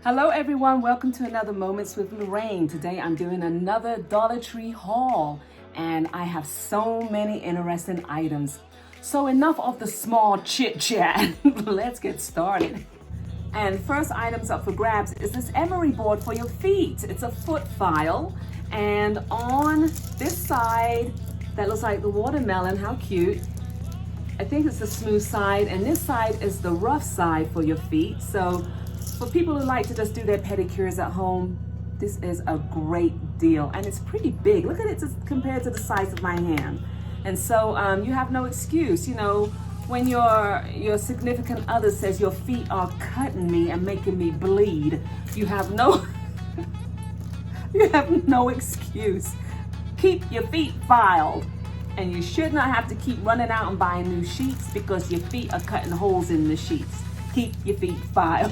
Hello everyone, welcome to another Moments with Lorraine. Today I'm doing another Dollar Tree haul and I have so many interesting items. So enough of the small chit chat, let's get started. And first items up for grabs is this Emery board for your feet. It's a foot file, and on this side that looks like the watermelon, how cute. I think it's the smooth side, and this side is the rough side for your feet. So for people who like to just do their pedicures at home, this is a great deal, and it's pretty big. Look at it just compared to the size of my hand. And so you have no excuse, you know, when your significant other says your feet are cutting me and making me bleed, you have no excuse. Keep your feet filed, and you should not have to keep running out and buying new sheets because your feet are cutting holes in the sheets. Keep your feet filed.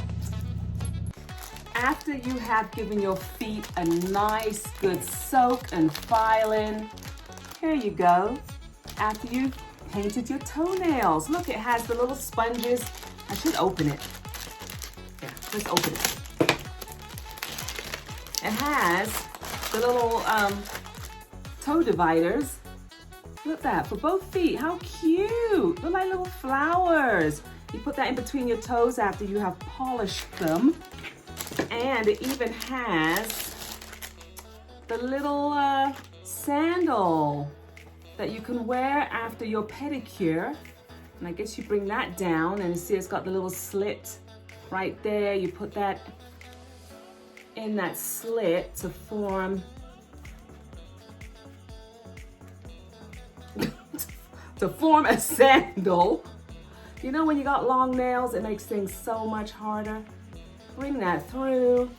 After you have given your feet a nice good soak and filing, here you go. After you've painted your toenails, look, it has the little sponges. I should open it. Yeah, let's open it. It has the little toe dividers. Look at that, for both feet. How cute. Look like little flowers. You put that in between your toes after you have polished them. And it even has the little sandal that you can wear after your pedicure. And I guess you bring that down and see it's got the little slit right there. You put that in that slit to form a sandal. You know, when you got long nails, it makes things so much harder. Bring that through,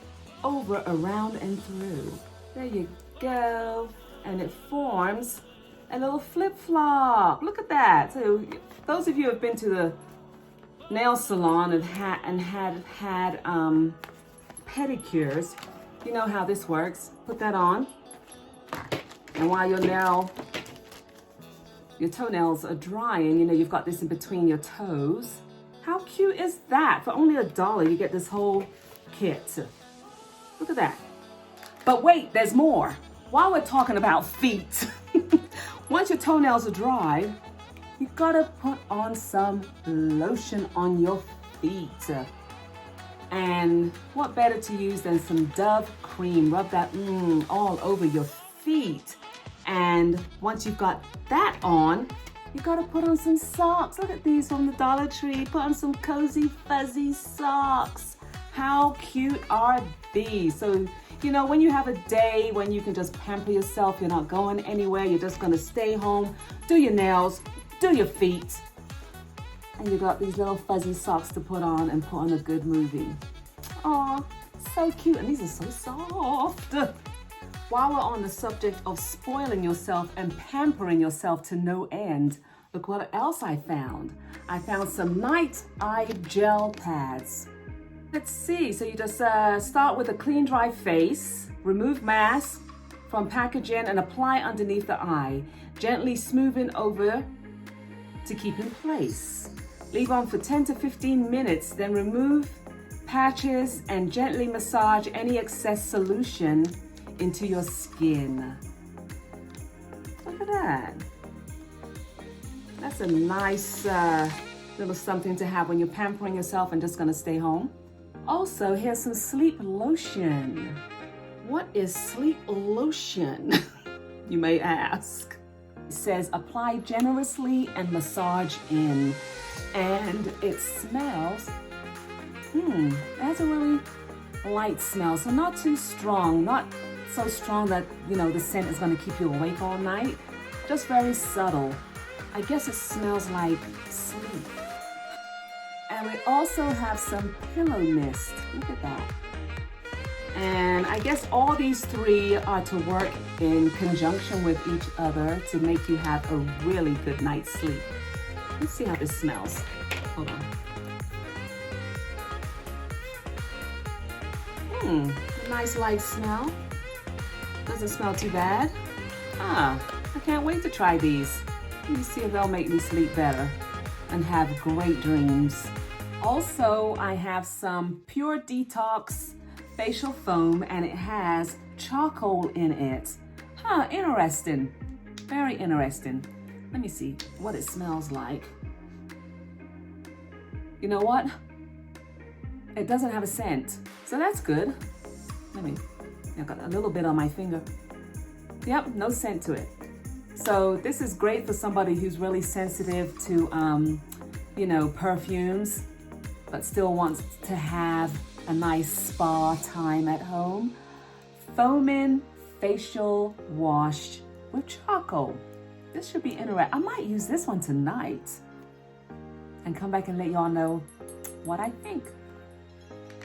over, around, and through. There you go. And it forms a little flip-flop. Look at that. So those of you who have been to the nail salon and had pedicures, you know how this works. Put that on. And while your toenails are drying, you know, you've got this in between your toes. How cute is that? For only $1, you get this whole kit. Look at that. But wait, there's more. While we're talking about feet, once your toenails are dry, you gotta put on some lotion on your feet. And what better to use than some Dove cream? Rub that all over your feet. And once you've got that on, you gotta put on some socks. Look at these from the Dollar Tree. Put on some cozy, fuzzy socks. How cute are these? So, you know, when you have a day when you can just pamper yourself, you're not going anywhere, you're just gonna stay home, do your nails, do your feet, and you got these little fuzzy socks to put on and put on a good movie. Aw, so cute, and these are so soft. While we're on the subject of spoiling yourself and pampering yourself to no end, look what else I found. I found some night eye gel pads. Let's see, so you just start with a clean, dry face, remove mask from packaging and apply underneath the eye, gently smoothing over to keep in place. Leave on for 10 to 15 minutes, then remove patches and gently massage any excess solution into your skin. Look at that. That's a nice little something to have when you're pampering yourself and just gonna stay home. Also, here's some sleep lotion. What is sleep lotion? You may ask. It says apply generously and massage in. And it smells, it has a really light smell. So not too strong, not so strong that, you know, the scent is going to keep you awake all night. Just very subtle. I guess it smells like sleep. And we also have some pillow mist. Look at that. And I guess all these three are to work in conjunction with each other to make you have a really good night's sleep. Let's see how this smells. Hold on. Nice light smell. Doesn't smell too bad. I can't wait to try these. Let me see if they'll make me sleep better and have great dreams. Also, I have some Pure Detox facial foam, and it has charcoal in it. Huh, interesting. Very interesting. Let me see what it smells like. You know what? It doesn't have a scent, so that's good. I got a little bit on my finger. Yep, no scent to it. So this is great for somebody who's really sensitive to, you know, perfumes, but still wants to have a nice spa time at home. Foaming facial wash with charcoal. This should be interesting. I might use this one tonight and come back and let y'all know what I think.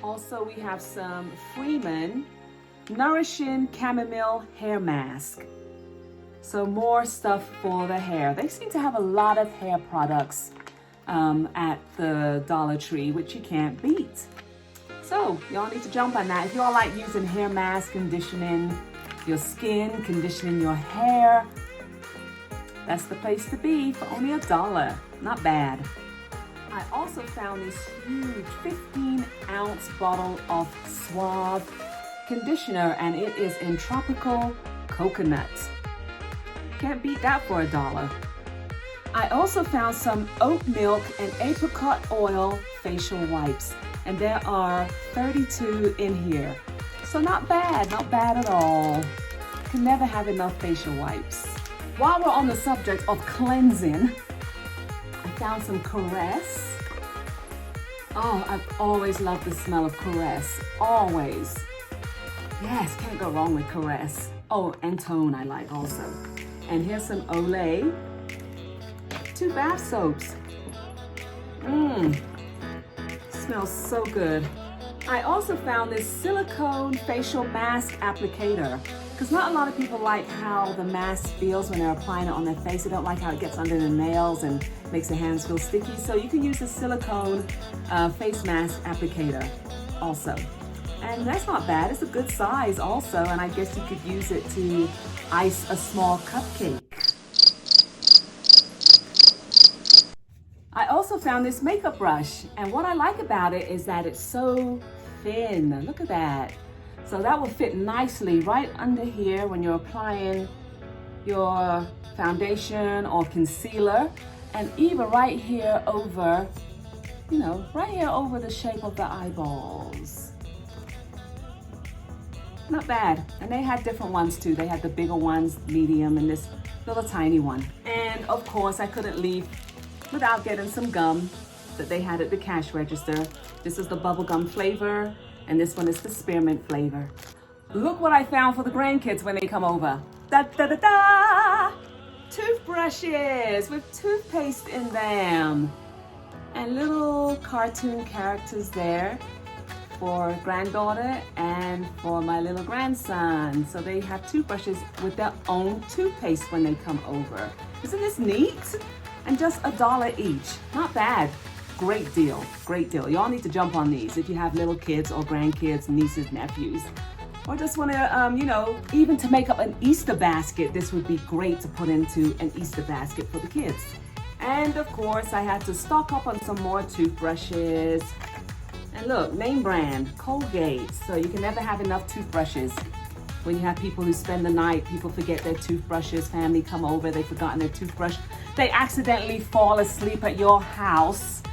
Also, we have some Freeman Nourishing Chamomile Hair Mask. So more stuff for the hair. They seem to have a lot of hair products at the Dollar Tree, which you can't beat. So y'all need to jump on that. If y'all like using hair masks, conditioning your skin, conditioning your hair, that's the place to be for only $1. Not bad. I also found this huge 15-ounce bottle of Suave conditioner, and it is in tropical coconut. Can't beat that for $1. I also found some oat milk and apricot oil facial wipes, and there are 32 in here. So not bad at all. Can never have enough facial wipes. While we're on the subject of cleansing, I found some Caress. Oh, I've always loved the smell of Caress, always. Yes, can't go wrong with Caress. Oh, and Tone I like also. And here's some Olay. 2 bath soaps. Smells so good. I also found this Silicone facial mask applicator, because not a lot of people like how the mask feels when they're applying it on their face. They don't like how it gets under the nails and makes their hands feel sticky. So you can use the silicone face mask applicator also. And that's not bad. It's a good size also, and I guess you could use it to ice a small cupcake. I also found this makeup brush, and what I like about it is that it's so thin. Look at that. So that will fit nicely right under here when you're applying your foundation or concealer, and even right here over, you know, right here over the shape of the eyeballs. Not bad. And they had different ones too. They had the bigger ones, medium, and this little tiny one. And of course, I couldn't leave without getting some gum that they had at the cash register. This is the bubblegum flavor, and this one is the spearmint flavor. Look what I found for the grandkids when they come over. Da da da da! Toothbrushes with toothpaste in them. And little cartoon characters there for granddaughter and for my little grandson. So they have toothbrushes with their own toothpaste when they come over. Isn't this neat? And just $1 each. Not bad. Great deal. Great deal. Y'all need to jump on these if you have little kids or grandkids, nieces, nephews. Or just want to, you know, even to make up an Easter basket, this would be great to put into an Easter basket for the kids. And of course, I had to stock up on some more toothbrushes. And look, name brand, Colgate. So you can never have enough toothbrushes. When you have people who spend the night, people forget their toothbrushes, family come over, they've forgotten their toothbrush. They accidentally fall asleep at your house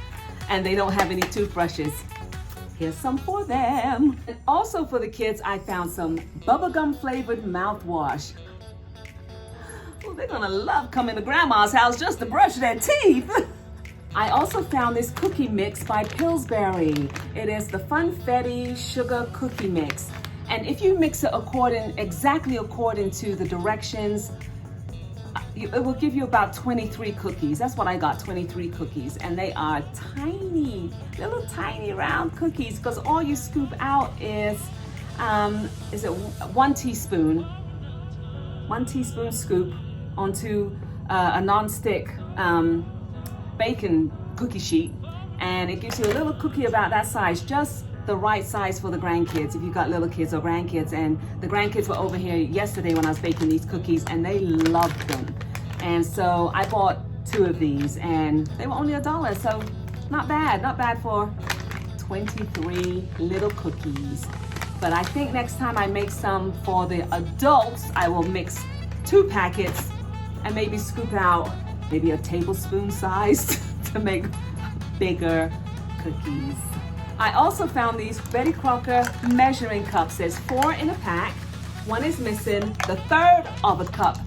and they don't have any toothbrushes. Here's some for them. And also for the kids, I found some bubblegum flavored mouthwash. Well, they're gonna love coming to grandma's house just to brush their teeth. I also found this cookie mix by Pillsbury. It is the Funfetti sugar cookie mix. And if you mix it exactly according to the directions, it will give you about 23 cookies. That's what I got, 23 cookies. And they are tiny, little tiny round cookies, because all you scoop out is it 1 teaspoon? 1 teaspoon scoop onto a non-stick bacon cookie sheet. And it gives you a little cookie about that size, just the right size for the grandkids, if you've got little kids or grandkids. And the grandkids were over here yesterday when I was baking these cookies, and they loved them. And so I bought 2 of these, and they were only $1, so Not bad for 23 little cookies. But I think next time I make some for the adults, I will mix 2 packets and maybe scoop out maybe a tablespoon size to make bigger cookies. I also found these Betty Crocker measuring cups. There's 4 in a pack. 1 is missing. The 1/3 of a cup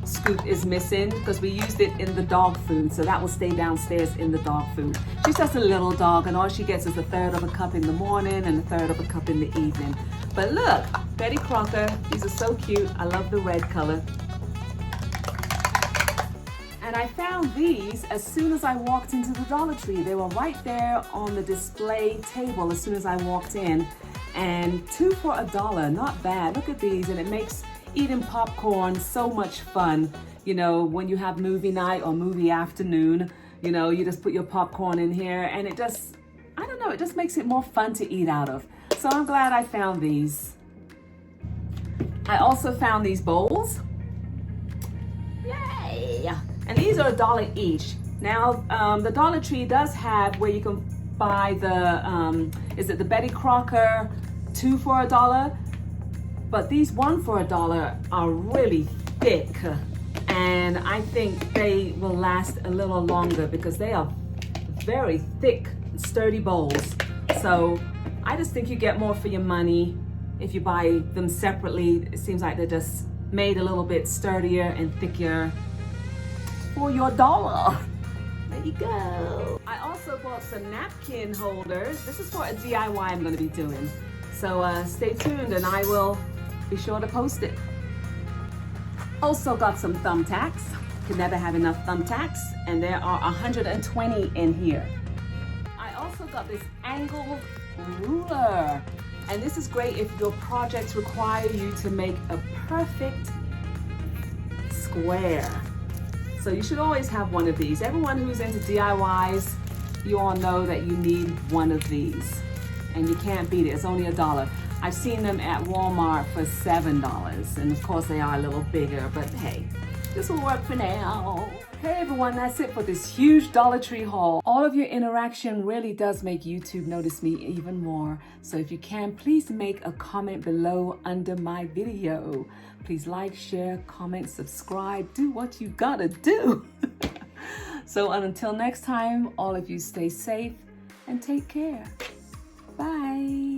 scoop is missing because we used it in the dog food, so that will stay downstairs in the dog food. She's just a little dog, and all she gets is 1/3 of a cup in the morning and 1/3 of a cup in the evening. But look, Betty Crocker, these are so cute. I love the red color. And I found these as soon as I walked into the Dollar Tree. They were right there on the display table as soon as I walked in. And 2 for $1, not bad. Look at these, and it makes eating popcorn so much fun. You know, when you have movie night or movie afternoon, you know, you just put your popcorn in here and it just, I don't know, it just makes it more fun to eat out of. So I'm glad I found these. I also found these bowls. Yay! And these are $1 each. Now, the Dollar Tree does have where you can buy the, is it the Betty Crocker 2 for $1? But these 1 for $1 are really thick, and I think they will last a little longer because they are very thick, sturdy bowls. So I just think you get more for your money if you buy them separately. It seems like they're just made a little bit sturdier and thicker for your $1. There you go. I also bought some napkin holders. This is for a DIY I'm going to be doing. So stay tuned and I will be sure to post it. Also got some thumbtacks. Can never have enough thumbtacks, and there are 120 in here. I also got this angled ruler, and this is great if your projects require you to make a perfect square. So you should always have one of these. Everyone who's into DIYs, you all know that you need one of these, and you can't beat it. It's only $1. I've seen them at Walmart for $7, and of course they are a little bigger, but hey, this will work for now. Hey everyone, that's it for this huge Dollar Tree haul. All of your interaction really does make YouTube notice me even more. So if you can, please make a comment below under my video. Please like, share, comment, subscribe, do what you gotta do. So until next time, all of you stay safe and take care. Bye.